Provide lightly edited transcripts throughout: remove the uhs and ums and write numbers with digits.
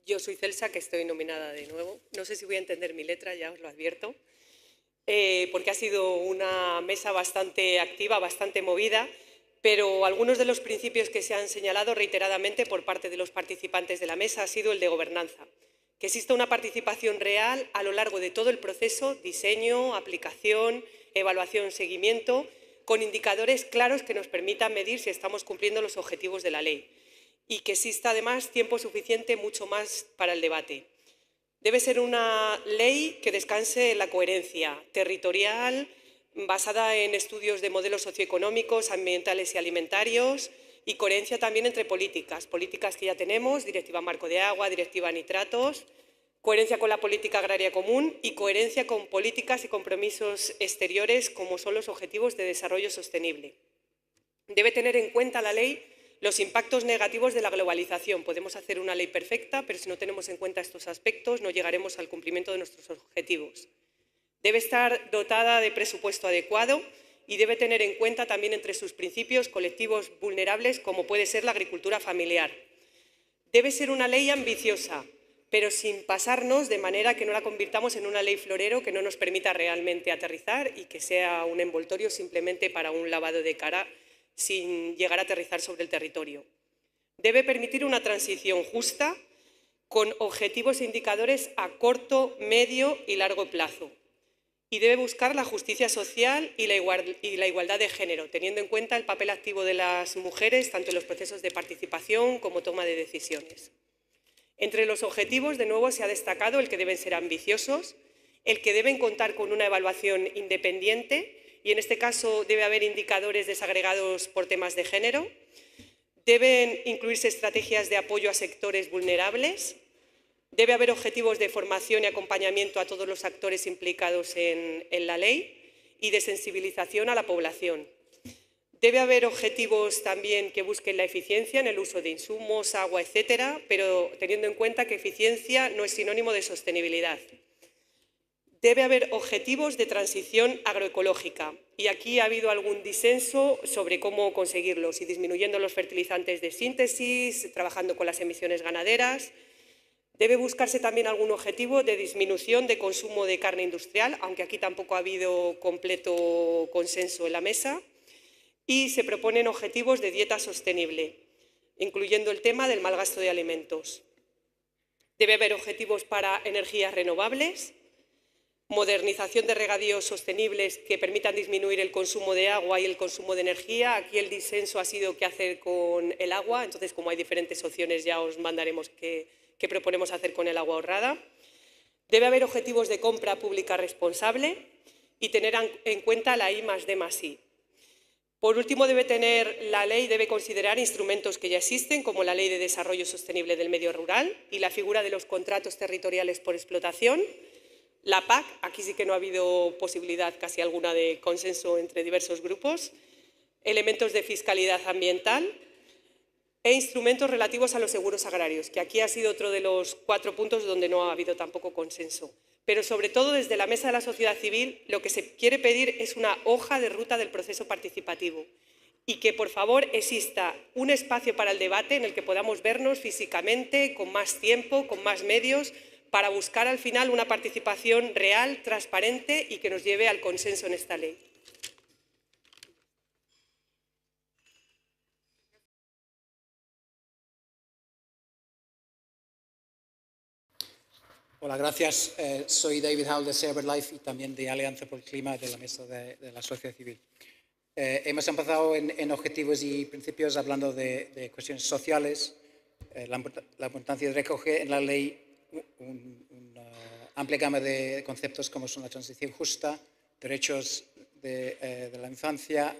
Yo soy Celsa, que estoy nominada de nuevo. No sé si voy a entender mi letra, ya os lo advierto, porque ha sido una mesa bastante activa, bastante movida, pero algunos de los principios que se han señalado reiteradamente por parte de los participantes de la mesa ha sido el de gobernanza. Que exista una participación real a lo largo de todo el proceso, diseño, aplicación, evaluación, seguimiento, con indicadores claros que nos permitan medir si estamos cumpliendo los objetivos de la ley. Y que exista además tiempo suficiente, mucho más, para el debate. Debe ser una ley que descanse en la coherencia territorial, basada en estudios de modelos socioeconómicos, ambientales y alimentarios, y coherencia también entre políticas que ya tenemos, Directiva Marco de Agua, Directiva Nitratos, coherencia con la política agraria común y coherencia con políticas y compromisos exteriores como son los Objetivos de Desarrollo Sostenible. Debe tener en cuenta la ley los impactos negativos de la globalización. Podemos hacer una ley perfecta, pero si no tenemos en cuenta estos aspectos no llegaremos al cumplimiento de nuestros objetivos. Debe estar dotada de presupuesto adecuado y debe tener en cuenta también entre sus principios colectivos vulnerables como puede ser la agricultura familiar. Debe ser una ley ambiciosa, pero sin pasarnos, de manera que no la convirtamos en una ley florero que no nos permita realmente aterrizar y que sea un envoltorio simplemente para un lavado de cara sin llegar a aterrizar sobre el territorio. Debe permitir una transición justa con objetivos e indicadores a corto, medio y largo plazo. Y debe buscar la justicia social y la igualdad de género, teniendo en cuenta el papel activo de las mujeres tanto en los procesos de participación como toma de decisiones. Entre los objetivos, de nuevo, se ha destacado el que deben ser ambiciosos, el que deben contar con una evaluación independiente, y en este caso debe haber indicadores desagregados por temas de género. Deben incluirse estrategias de apoyo a sectores vulnerables. Debe haber objetivos de formación y acompañamiento a todos los actores implicados en la ley y de sensibilización a la población. Debe haber objetivos también que busquen la eficiencia en el uso de insumos, agua, etcétera, pero teniendo en cuenta que eficiencia no es sinónimo de sostenibilidad. Debe haber objetivos de transición agroecológica y aquí ha habido algún disenso sobre cómo conseguirlos, y disminuyendo los fertilizantes de síntesis, trabajando con las emisiones ganaderas. Debe buscarse también algún objetivo de disminución de consumo de carne industrial, aunque aquí tampoco ha habido completo consenso en la mesa. Y se proponen objetivos de dieta sostenible, incluyendo el tema del mal gasto de alimentos. Debe haber objetivos para energías renovables, modernización de regadíos sostenibles que permitan disminuir el consumo de agua y el consumo de energía. Aquí el disenso ha sido qué hacer con el agua, entonces como hay diferentes opciones ya os mandaremos qué proponemos hacer con el agua ahorrada. Debe haber objetivos de compra pública responsable y tener en cuenta la I+D+I. Por último, la ley debe considerar instrumentos que ya existen, como la Ley de Desarrollo Sostenible del Medio Rural y la figura de los contratos territoriales por explotación. La PAC, aquí sí que no ha habido posibilidad casi alguna de consenso entre diversos grupos, elementos de fiscalidad ambiental e instrumentos relativos a los seguros agrarios, que aquí ha sido otro de los 4 puntos donde no ha habido tampoco consenso. Pero sobre todo desde la mesa de la sociedad civil lo que se quiere pedir es una hoja de ruta del proceso participativo y que por favor exista un espacio para el debate en el que podamos vernos físicamente, con más tiempo, con más medios, para buscar al final una participación real, transparente y que nos lleve al consenso en esta ley. Hola, gracias. Soy David Howell de ShareBirdLife y también de Alianza por el Clima, de la mesa de la sociedad civil. Hemos empezado en objetivos y principios hablando de cuestiones sociales, la importancia de recoger en la ley una amplia gama de conceptos como son la transición justa, derechos de la infancia,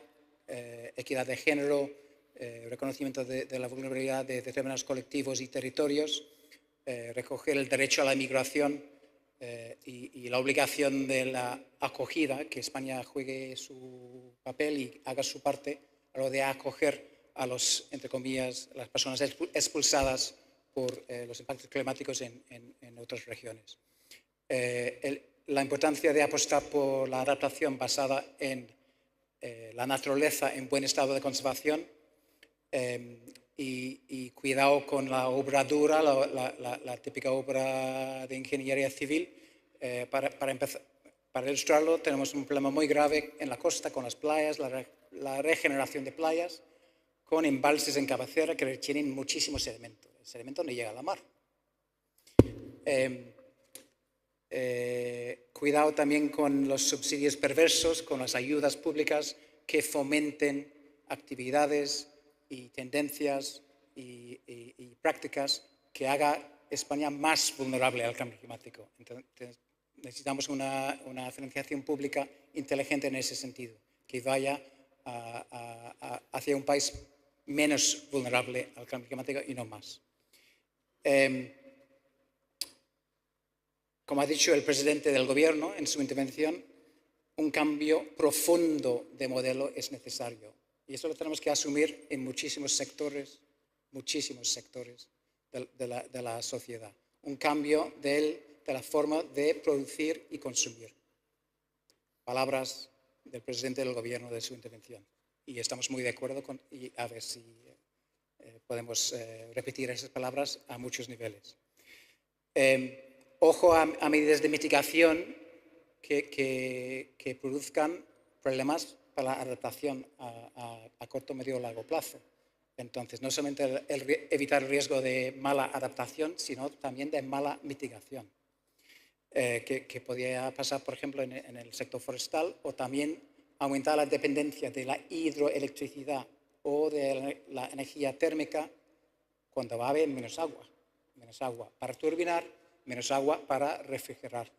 equidad de género, reconocimiento de la vulnerabilidad de determinados colectivos y territorios, recoger el derecho a la migración y la obligación de la acogida, que España juegue su papel y haga su parte a lo de acoger a los, entre comillas, las personas expulsadas por los impactos climáticos en otras regiones. La importancia de apostar por la adaptación basada en la naturaleza en buen estado de conservación, y cuidado con la obra dura, la típica obra de ingeniería civil. Para ilustrarlo, tenemos un problema muy grave en la costa con las playas, la regeneración de playas, con embalses en cabecera que retienen muchísimo sedimento. El sedimento no llega a la mar. Cuidado también con los subsidios perversos, con las ayudas públicas que fomenten actividades y tendencias y prácticas que haga España más vulnerable al cambio climático. Entonces, necesitamos una financiación pública inteligente en ese sentido, que vaya hacia un país menos vulnerable al cambio climático y no más. Como ha dicho el presidente del Gobierno en su intervención, un cambio profundo de modelo es necesario. Y eso lo tenemos que asumir en muchísimos sectores de la sociedad. Un cambio de la forma de producir y consumir. Palabras del presidente del Gobierno de su intervención. Y estamos muy de acuerdo y a ver si podemos repetir esas palabras a muchos niveles. Ojo a medidas de mitigación que produzcan problemas para la adaptación a corto, medio o largo plazo. Entonces, no solamente evitar el riesgo de mala adaptación, sino también de mala mitigación, que podría pasar, por ejemplo, en el sector forestal, o también aumentar la dependencia de la hidroelectricidad o de la energía térmica cuando va a haber menos agua para turbinar, menos agua para refrigerar.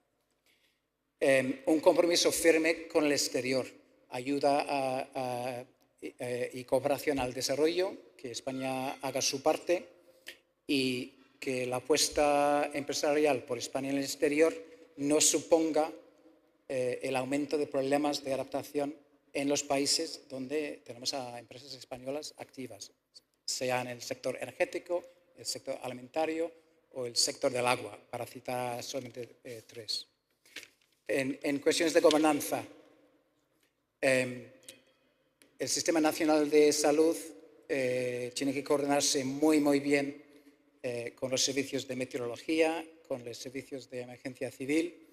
Un compromiso firme con el exterior, ayuda y cooperación al desarrollo, que España haga su parte y que la apuesta empresarial por España en el exterior no suponga el aumento de problemas de adaptación en los países donde tenemos a empresas españolas activas, sea en el sector energético, el sector alimentario o el sector del agua, para citar solamente tres. En cuestiones de gobernanza, el Sistema Nacional de Salud tiene que coordinarse muy bien con los servicios de meteorología, con los servicios de emergencia civil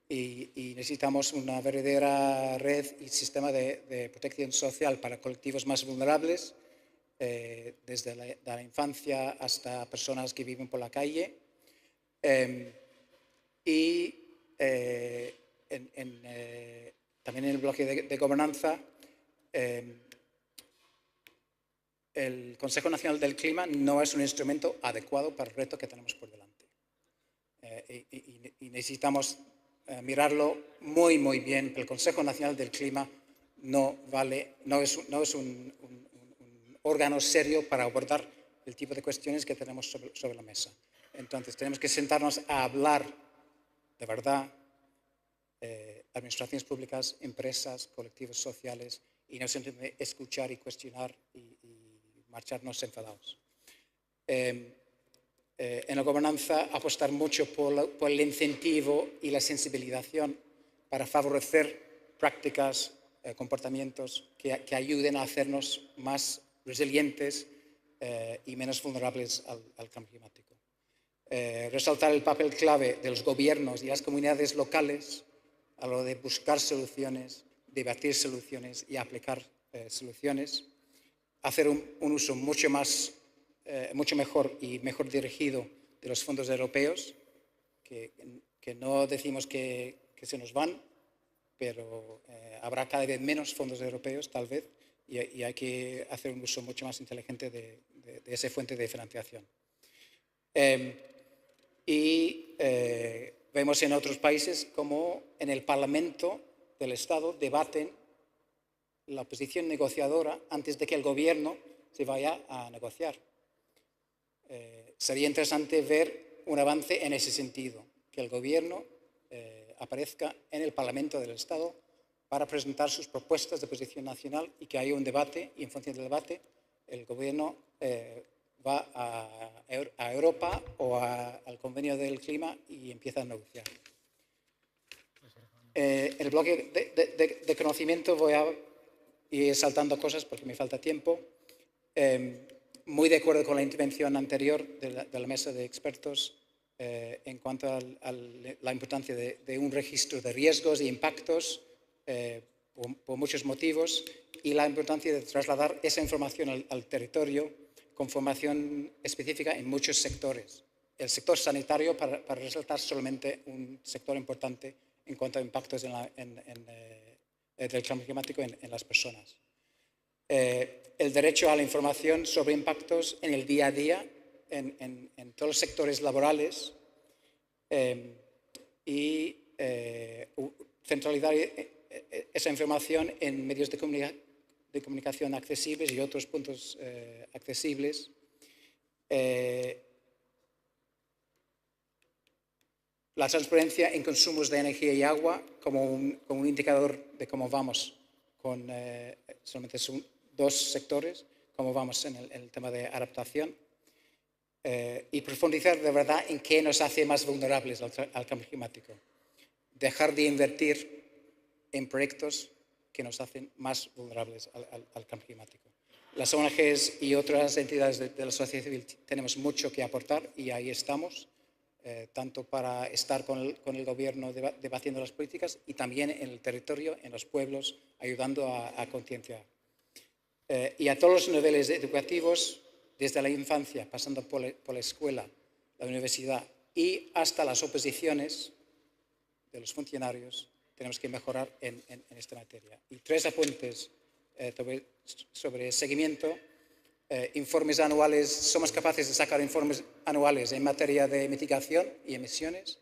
y necesitamos una verdadera red y sistema de protección social para colectivos más vulnerables, desde la infancia hasta personas que viven por la calle. También en el bloque de gobernanza, el Consejo Nacional del Clima no es un instrumento adecuado para el reto que tenemos por delante. Y necesitamos mirarlo muy bien. El Consejo Nacional del Clima no es un órgano serio para abordar el tipo de cuestiones que tenemos sobre la mesa. Entonces, tenemos que sentarnos a hablar de verdad, administraciones públicas, empresas, colectivos sociales, y no simplemente escuchar y cuestionar y marcharnos enfadados. En la gobernanza, apostar mucho por el incentivo y la sensibilización para favorecer prácticas, comportamientos que ayuden a hacernos más resilientes y menos vulnerables al cambio climático. Resaltar el papel clave de los gobiernos y las comunidades locales a lo de buscar soluciones, debatir soluciones y aplicar soluciones. Hacer un uso mucho mejor y mejor dirigido de los fondos europeos, que no decimos que se nos van, pero habrá cada vez menos fondos europeos, tal vez, y hay que hacer un uso mucho más inteligente de esa fuente de financiación. Vemos en otros países como en el Parlamento del Estado debaten la posición negociadora antes de que el gobierno se vaya a negociar. Sería interesante ver un avance en ese sentido, que el gobierno aparezca en el Parlamento del Estado para presentar sus propuestas de posición nacional y que haya un debate, y en función del debate el gobierno va a Europa o al Convenio del Clima y empieza a negociar. En el bloque de conocimiento voy a ir saltando cosas porque me falta tiempo. muy de acuerdo con la intervención anterior de la mesa de expertos en cuanto a la importancia de un registro de riesgos e impactos por muchos motivos y la importancia de trasladar esa información al territorio con formación específica en muchos sectores. El sector sanitario, para resaltar solamente un sector importante en cuanto a impactos del cambio climático en las personas. El derecho a la información sobre impactos en el día a día, en todos los sectores laborales y centralizar esa información en medios de comunicación accesibles y otros puntos accesibles. La transparencia en consumos de energía y agua como un indicador de cómo vamos con solamente son 2 sectores, cómo vamos en el tema de adaptación y profundizar de verdad en qué nos hace más vulnerables al cambio climático. Dejar de invertir en proyectos que nos hacen más vulnerables al cambio climático. Las ONGs y otras entidades de la sociedad civil tenemos mucho que aportar y ahí estamos. Tanto para estar con el gobierno debatiendo las políticas y también en el territorio, en los pueblos, ayudando a concienciar. Y a todos los niveles educativos, desde la infancia, pasando por la escuela, la universidad y hasta las oposiciones de los funcionarios, tenemos que mejorar en esta materia. Y 3 apuntes sobre seguimiento. Informes anuales, somos capaces de sacar informes anuales en materia de mitigación y emisiones.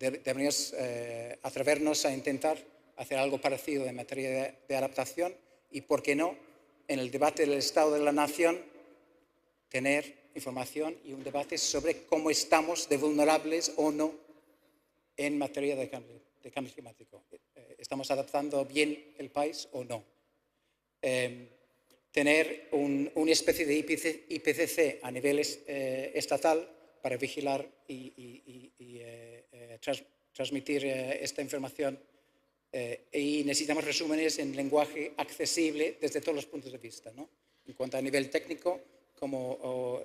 Deberíamos atrevernos a intentar hacer algo parecido en materia de adaptación y, ¿por qué no?, en el debate del Estado de la Nación, tener información y un debate sobre cómo estamos de vulnerables o no en materia de cambio climático. ¿Estamos adaptando bien el país o no? Tener una especie de IPCC a nivel estatal para vigilar y transmitir esta información y necesitamos resúmenes en lenguaje accesible desde todos los puntos de vista, ¿no? En cuanto a nivel técnico, como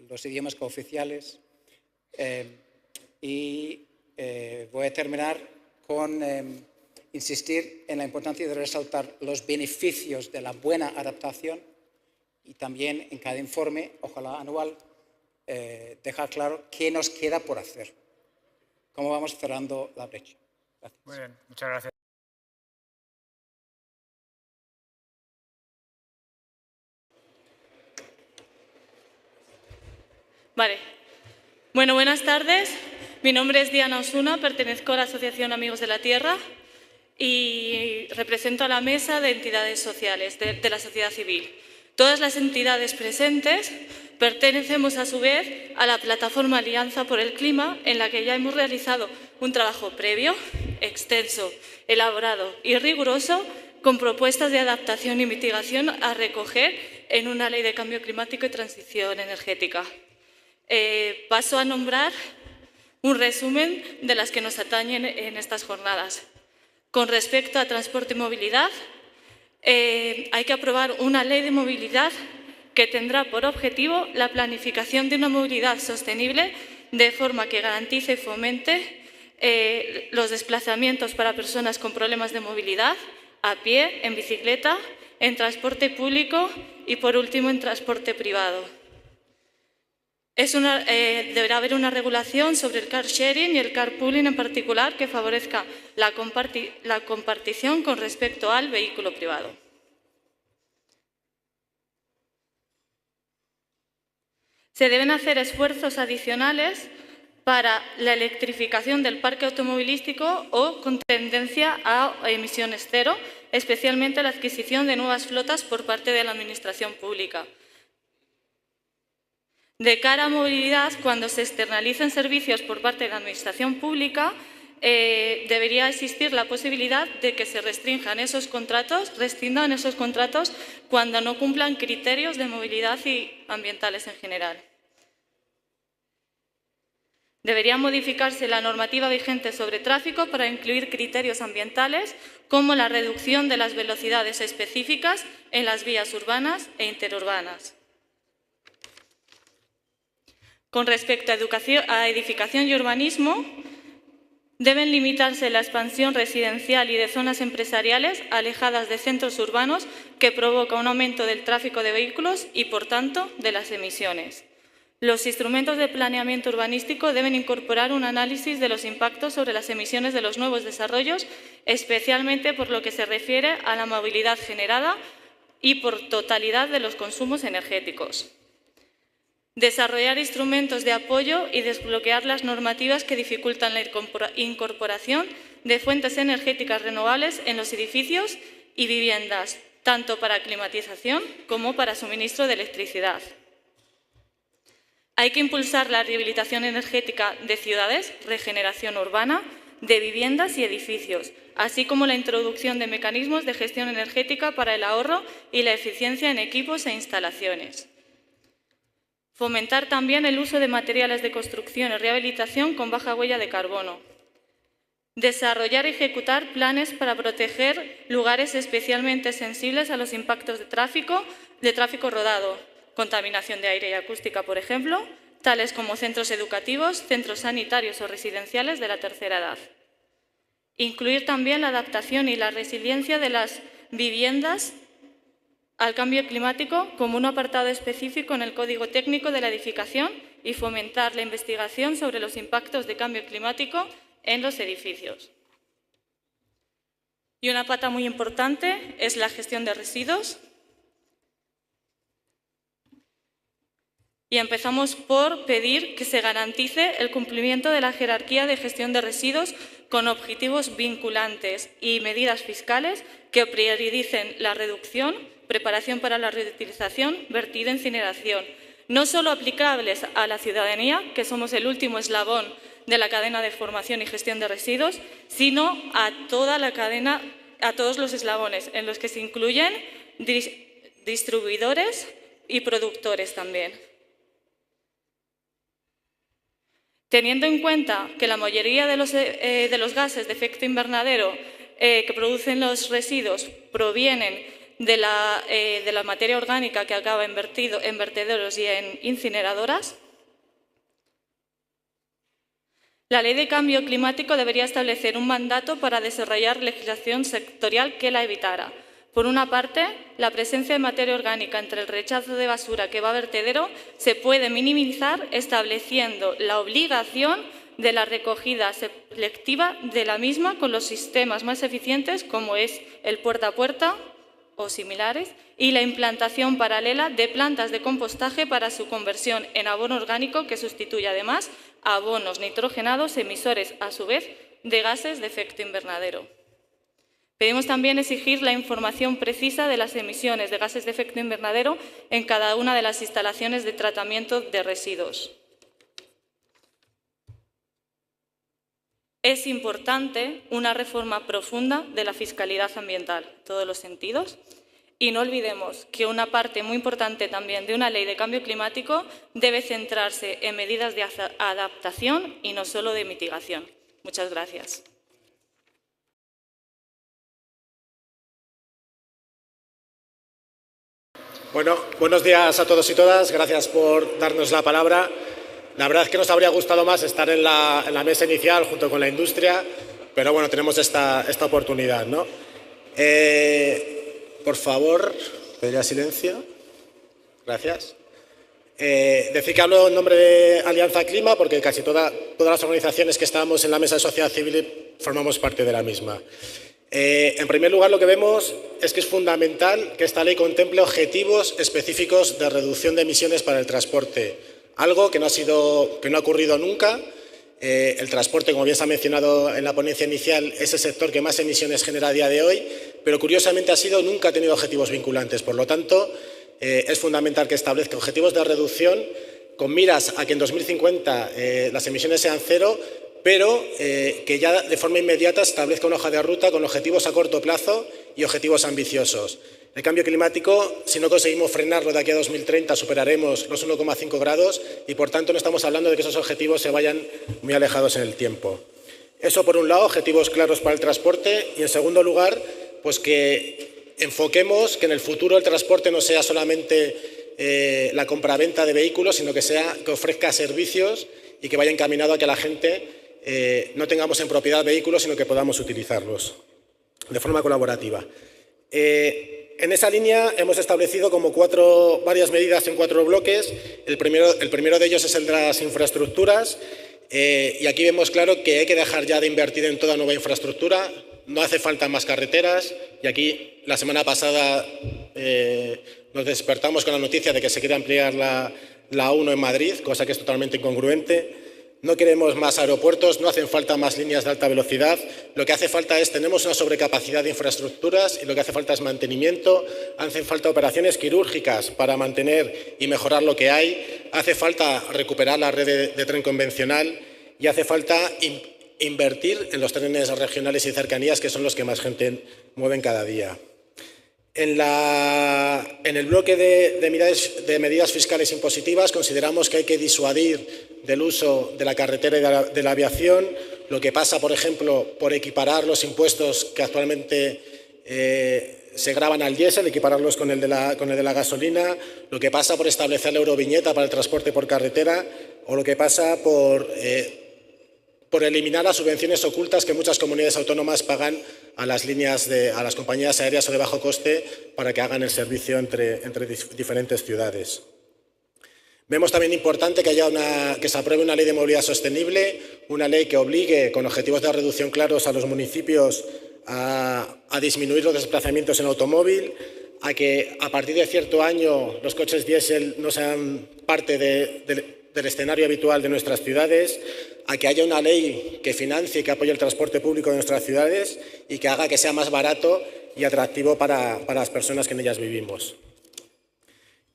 los idiomas cooficiales. Voy a terminar con insistir en la importancia de resaltar los beneficios de la buena adaptación y también en cada informe, ojalá anual, dejar claro qué nos queda por hacer, cómo vamos cerrando la brecha. Gracias. Muy bien, muchas gracias. Vale. Bueno, buenas tardes. Mi nombre es Diana Osuna, pertenezco a la Asociación Amigos de la Tierra y represento a la mesa de entidades sociales de la sociedad civil. Todas las entidades presentes pertenecemos a su vez a la plataforma Alianza por el Clima, en la que ya hemos realizado un trabajo previo, extenso, elaborado y riguroso con propuestas de adaptación y mitigación a recoger en una ley de cambio climático y transición energética. Paso a nombrar un resumen de las que nos atañen en estas jornadas. Con respecto a transporte y movilidad, hay que aprobar una ley de movilidad que tendrá por objetivo la planificación de una movilidad sostenible de forma que garantice y fomente los desplazamientos para personas con problemas de movilidad, a pie, en bicicleta, en transporte público y, por último, en transporte privado. Deberá haber una regulación sobre el car sharing y el carpooling en particular que favorezca la compartición con respecto al vehículo privado. Se deben hacer esfuerzos adicionales para la electrificación del parque automovilístico o con tendencia a emisiones cero, especialmente la adquisición de nuevas flotas por parte de la Administración pública. De cara a movilidad, cuando se externalicen servicios por parte de la Administración pública, debería existir la posibilidad de que se rescindan esos contratos cuando no cumplan criterios de movilidad y ambientales en general. Debería modificarse la normativa vigente sobre tráfico para incluir criterios ambientales como la reducción de las velocidades específicas en las vías urbanas e interurbanas. Con respecto a edificación y urbanismo, deben limitarse la expansión residencial y de zonas empresariales alejadas de centros urbanos que provoca un aumento del tráfico de vehículos y, por tanto, de las emisiones. Los instrumentos de planeamiento urbanístico deben incorporar un análisis de los impactos sobre las emisiones de los nuevos desarrollos, especialmente por lo que se refiere a la movilidad generada y por totalidad de los consumos energéticos. Desarrollar instrumentos de apoyo y desbloquear las normativas que dificultan la incorporación de fuentes energéticas renovables en los edificios y viviendas, tanto para climatización como para suministro de electricidad. Hay que impulsar la rehabilitación energética de ciudades, regeneración urbana, de viviendas y edificios, así como la introducción de mecanismos de gestión energética para el ahorro y la eficiencia en equipos e instalaciones. Fomentar también el uso de materiales de construcción y rehabilitación con baja huella de carbono. Desarrollar y ejecutar planes para proteger lugares especialmente sensibles a los impactos de tráfico rodado, contaminación de aire y acústica, por ejemplo, tales como centros educativos, centros sanitarios o residenciales de la tercera edad. Incluir también la adaptación y la resiliencia de las viviendas al cambio climático como un apartado específico en el Código Técnico de la Edificación y fomentar la investigación sobre los impactos de cambio climático en los edificios. Y una pata muy importante es la gestión de residuos. Y empezamos por pedir que se garantice el cumplimiento de la jerarquía de gestión de residuos con objetivos vinculantes y medidas fiscales que prioricen la reducción, preparación para la reutilización, vertido e incineración, no solo aplicables a la ciudadanía, que somos el último eslabón de la cadena de formación y gestión de residuos, sino a toda la cadena, a todos los eslabones, en los que se incluyen distribuidores y productores también. Teniendo en cuenta que la mayoría de los gases de efecto invernadero que producen los residuos provienen de la materia orgánica que acaba en vertederos y en incineradoras, la Ley de Cambio Climático debería establecer un mandato para desarrollar legislación sectorial que la evitara. Por una parte, la presencia de materia orgánica entre el rechazo de basura que va a vertedero se puede minimizar estableciendo la obligación de la recogida selectiva de la misma con los sistemas más eficientes como es el puerta a puerta o similares y la implantación paralela de plantas de compostaje para su conversión en abono orgánico que sustituye además a abonos nitrogenados emisores a su vez de gases de efecto invernadero. Pedimos también exigir la información precisa de las emisiones de gases de efecto invernadero en cada una de las instalaciones de tratamiento de residuos. Es importante una reforma profunda de la fiscalidad ambiental, en todos los sentidos, y no olvidemos que una parte muy importante también de una ley de cambio climático debe centrarse en medidas de adaptación y no solo de mitigación. Muchas gracias. Bueno, buenos días a todos y todas. Gracias por darnos la palabra. La verdad es que nos habría gustado más estar en la mesa inicial junto con la industria, pero bueno, tenemos esta oportunidad, ¿no? Por favor, pediría silencio. Gracias. Decir que hablo en nombre de Alianza Clima porque casi todas las organizaciones que estábamos en la mesa de sociedad civil formamos parte de la misma. En primer lugar, lo que vemos es que es fundamental que esta ley contemple objetivos específicos de reducción de emisiones para el transporte, algo que no ha ocurrido nunca. El transporte, como bien se ha mencionado en la ponencia inicial, es el sector que más emisiones genera a día de hoy, pero curiosamente nunca ha tenido objetivos vinculantes. Por lo tanto, es fundamental que establezca objetivos de reducción con miras a que en 2050 las emisiones sean cero, pero que ya de forma inmediata establezca una hoja de ruta con objetivos a corto plazo y objetivos ambiciosos. El cambio climático, si no conseguimos frenarlo de aquí a 2030, superaremos los 1,5 grados y, por tanto, no estamos hablando de que esos objetivos se vayan muy alejados en el tiempo. Eso, por un lado, objetivos claros para el transporte y, en segundo lugar, pues que enfoquemos que en el futuro el transporte no sea solamente la compraventa de vehículos, sino que ofrezca servicios y que vaya encaminado a que la gente no tengamos en propiedad vehículos, sino que podamos utilizarlos de forma colaborativa. En esa línea hemos establecido como varias medidas en 4 bloques. El primero de ellos es el de las infraestructuras. Y aquí vemos claro que hay que dejar ya de invertir en toda nueva infraestructura. No hace falta más carreteras. Y aquí, la semana pasada, nos despertamos con la noticia de que se quiere ampliar la A1 en Madrid, cosa que es totalmente incongruente. No queremos más aeropuertos, no hacen falta más líneas de alta velocidad. Lo que hace falta tenemos una sobrecapacidad de infraestructuras y lo que hace falta es mantenimiento. Hacen falta operaciones quirúrgicas para mantener y mejorar lo que hay. Hace falta recuperar la red de tren convencional y hace falta invertir en los trenes regionales y cercanías, que son los que más gente mueven cada día. En el bloque de medidas fiscales impositivas consideramos que hay que disuadir del uso de la carretera y de la aviación, lo que pasa, por ejemplo, por equiparar los impuestos que actualmente se gravan al diésel, equipararlos con el de la gasolina, lo que pasa por establecer la euroviñeta para el transporte por carretera o lo que pasa por eliminar las subvenciones ocultas que muchas comunidades autónomas pagan a las compañías aéreas o de bajo coste para que hagan el servicio entre diferentes ciudades. Vemos también importante que se apruebe una ley de movilidad sostenible, una ley que obligue, con objetivos de reducción claros, a los municipios a disminuir los desplazamientos en automóvil, a que a partir de cierto año los coches diésel no sean parte del escenario habitual de nuestras ciudades, a que haya una ley que financie y que apoye el transporte público de nuestras ciudades y que haga que sea más barato y atractivo para las personas que en ellas vivimos.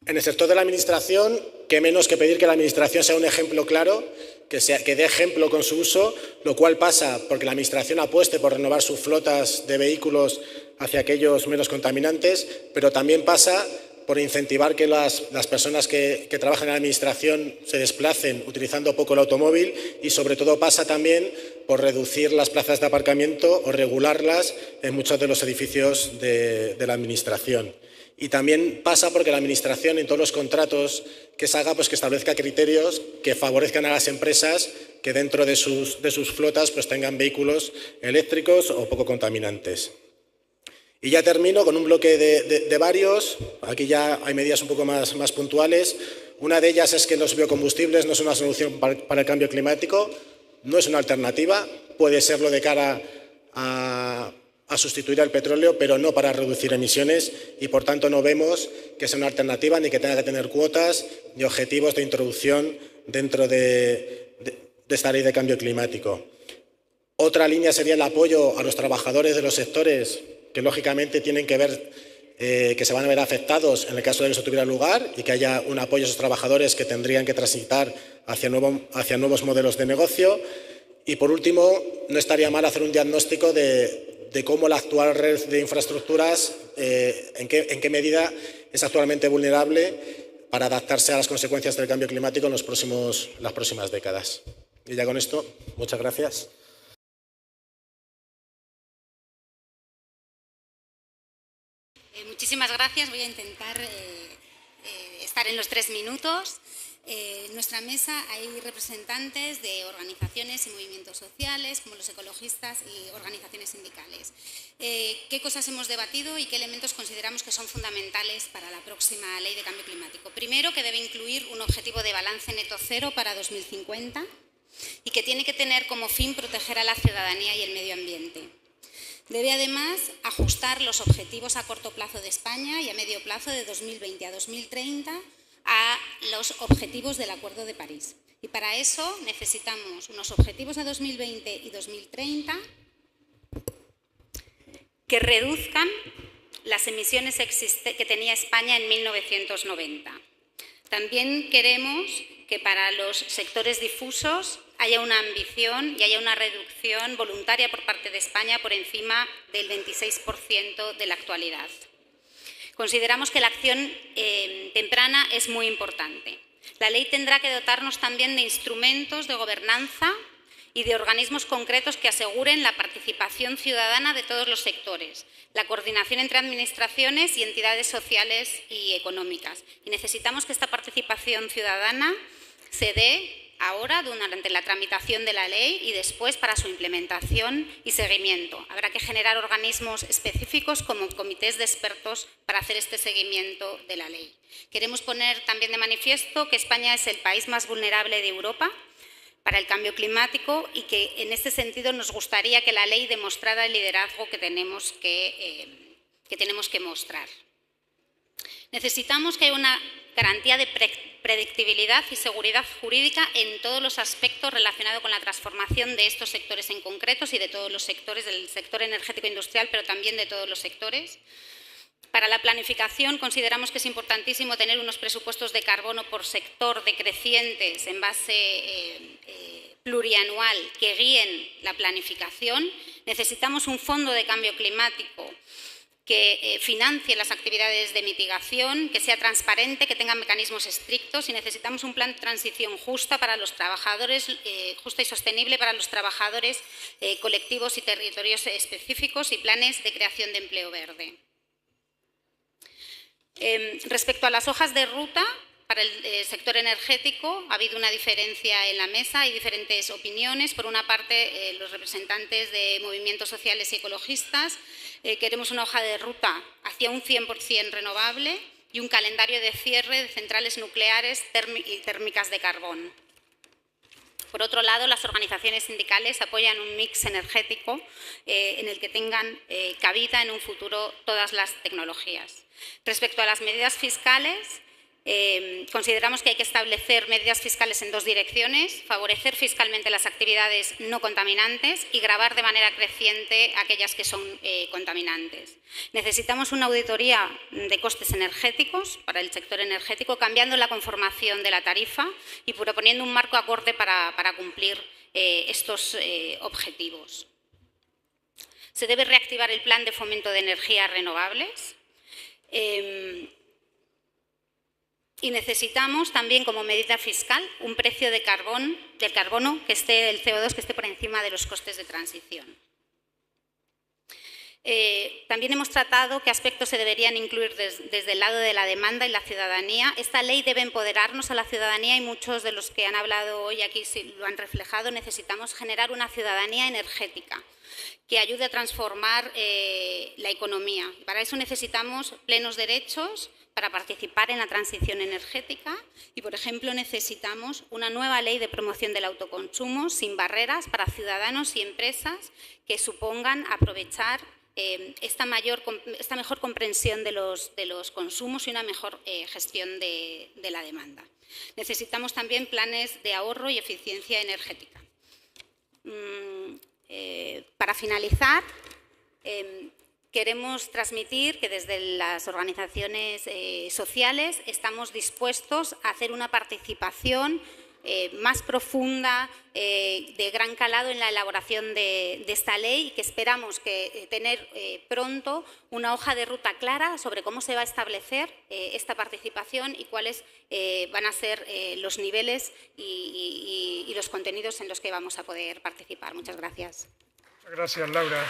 En el sector de la Administración, qué menos que pedir que la Administración sea un ejemplo claro, que dé ejemplo con su uso, lo cual pasa porque la Administración apueste por renovar sus flotas de vehículos hacia aquellos menos contaminantes, pero también pasa por incentivar que las personas que trabajan en la Administración se desplacen utilizando poco el automóvil y, sobre todo, pasa también por reducir las plazas de aparcamiento o regularlas en muchos de los edificios de la Administración. Y también pasa porque la Administración, en todos los contratos que se haga, pues que establezca criterios que favorezcan a las empresas que dentro de sus flotas pues tengan vehículos eléctricos o poco contaminantes. Y ya termino con un bloque de varios. Aquí ya hay medidas un poco más puntuales. Una de ellas es que los biocombustibles no son una solución para el cambio climático, no es una alternativa, puede serlo de cara a sustituir al petróleo, pero no para reducir emisiones y, por tanto, no vemos que sea una alternativa ni que tenga que tener cuotas ni objetivos de introducción dentro de esta ley de cambio climático. Otra línea sería el apoyo a los trabajadores de los sectores que, lógicamente, tienen que ver, que se van a ver afectados en el caso de que eso tuviera lugar y que haya un apoyo a esos trabajadores que tendrían que transitar hacia nuevos modelos de negocio. Y, por último, no estaría mal hacer un diagnóstico de cómo la actual red de infraestructuras, en qué medida es actualmente vulnerable para adaptarse a las consecuencias del cambio climático en las próximas décadas. Y ya con esto, muchas gracias. Muchísimas gracias. Voy a intentar estar en los 3 minutos. En nuestra mesa hay representantes de organizaciones y movimientos sociales, como los ecologistas y organizaciones sindicales. ¿Qué cosas hemos debatido y qué elementos consideramos que son fundamentales para la próxima ley de cambio climático? Primero, que debe incluir un objetivo de balance neto cero para 2050 y que tiene que tener como fin proteger a la ciudadanía y el medio ambiente. Debe, además, ajustar los objetivos a corto plazo de España y a medio plazo de 2020 a 2030 a los objetivos del Acuerdo de París. Y para eso necesitamos unos objetivos de 2020 y 2030 que reduzcan las emisiones que tenía España en 1990. También queremos que para los sectores difusos haya una ambición y haya una reducción voluntaria por parte de España por encima del 26% de la actualidad. Consideramos que la acción temprana es muy importante. La ley tendrá que dotarnos también de instrumentos de gobernanza y de organismos concretos que aseguren la participación ciudadana de todos los sectores, la coordinación entre administraciones y entidades sociales y económicas. Y necesitamos que esta participación ciudadana se dé ahora durante la tramitación de la ley y después para su implementación y seguimiento. Habrá que generar organismos específicos como comités de expertos para hacer este seguimiento de la ley. Queremos poner también de manifiesto que España es el país más vulnerable de Europa para el cambio climático y que en este sentido nos gustaría que la ley demostrara el liderazgo que tenemos que mostrar. Necesitamos que haya una garantía de predictibilidad y seguridad jurídica en todos los aspectos relacionados con la transformación de estos sectores en concretos y de todos los sectores, del sector energético industrial, pero también de todos los sectores. Para la planificación consideramos que es importantísimo tener unos presupuestos de carbono por sector decrecientes en base plurianual que guíen la planificación. Necesitamos un fondo de cambio climático que financie las actividades de mitigación, que sea transparente, que tenga mecanismos estrictos y necesitamos un plan de transición justa para los trabajadores, justa y sostenible para los trabajadores, colectivos y territorios específicos y planes de creación de empleo verde. Respecto a las hojas de ruta, para el sector energético ha habido una diferencia en la mesa, hay diferentes opiniones. Por una parte, los representantes de movimientos sociales y ecologistas queremos una hoja de ruta hacia un 100% renovable y un calendario de cierre de centrales nucleares y térmicas de carbón. Por otro lado, las organizaciones sindicales apoyan un mix energético en el que tengan cabida en un futuro todas las tecnologías. Respecto a las medidas fiscales, consideramos que hay que establecer medidas fiscales en dos direcciones: favorecer fiscalmente las actividades no contaminantes y gravar de manera creciente aquellas que son contaminantes. Necesitamos una auditoría de costes energéticos para el sector energético, cambiando la conformación de la tarifa y proponiendo un marco acorde para cumplir estos objetivos. Se debe reactivar el plan de fomento de energías renovables. Y necesitamos también como medida fiscal un precio del carbono que esté, el CO2 que esté por encima de los costes de transición. También hemos tratado qué aspectos se deberían incluir desde el lado de la demanda y la ciudadanía. Esta ley debe empoderarnos a la ciudadanía y muchos de los que han hablado hoy aquí lo han reflejado. Necesitamos generar una ciudadanía energética que ayude a transformar la economía. Para eso necesitamos plenos derechos para participar en la transición energética y, por ejemplo, necesitamos una nueva ley de promoción del autoconsumo sin barreras para ciudadanos y empresas que supongan aprovechar esta mejor comprensión de los consumos y una mejor gestión de la demanda. Necesitamos también planes de ahorro y eficiencia energética. Para finalizar, queremos transmitir que desde las organizaciones sociales estamos dispuestos a hacer una participación más profunda, de gran calado en la elaboración de esta ley y que esperamos tener pronto una hoja de ruta clara sobre cómo se va a establecer esta participación y cuáles van a ser los niveles y los contenidos en los que vamos a poder participar. Muchas gracias. Gracias, Laura.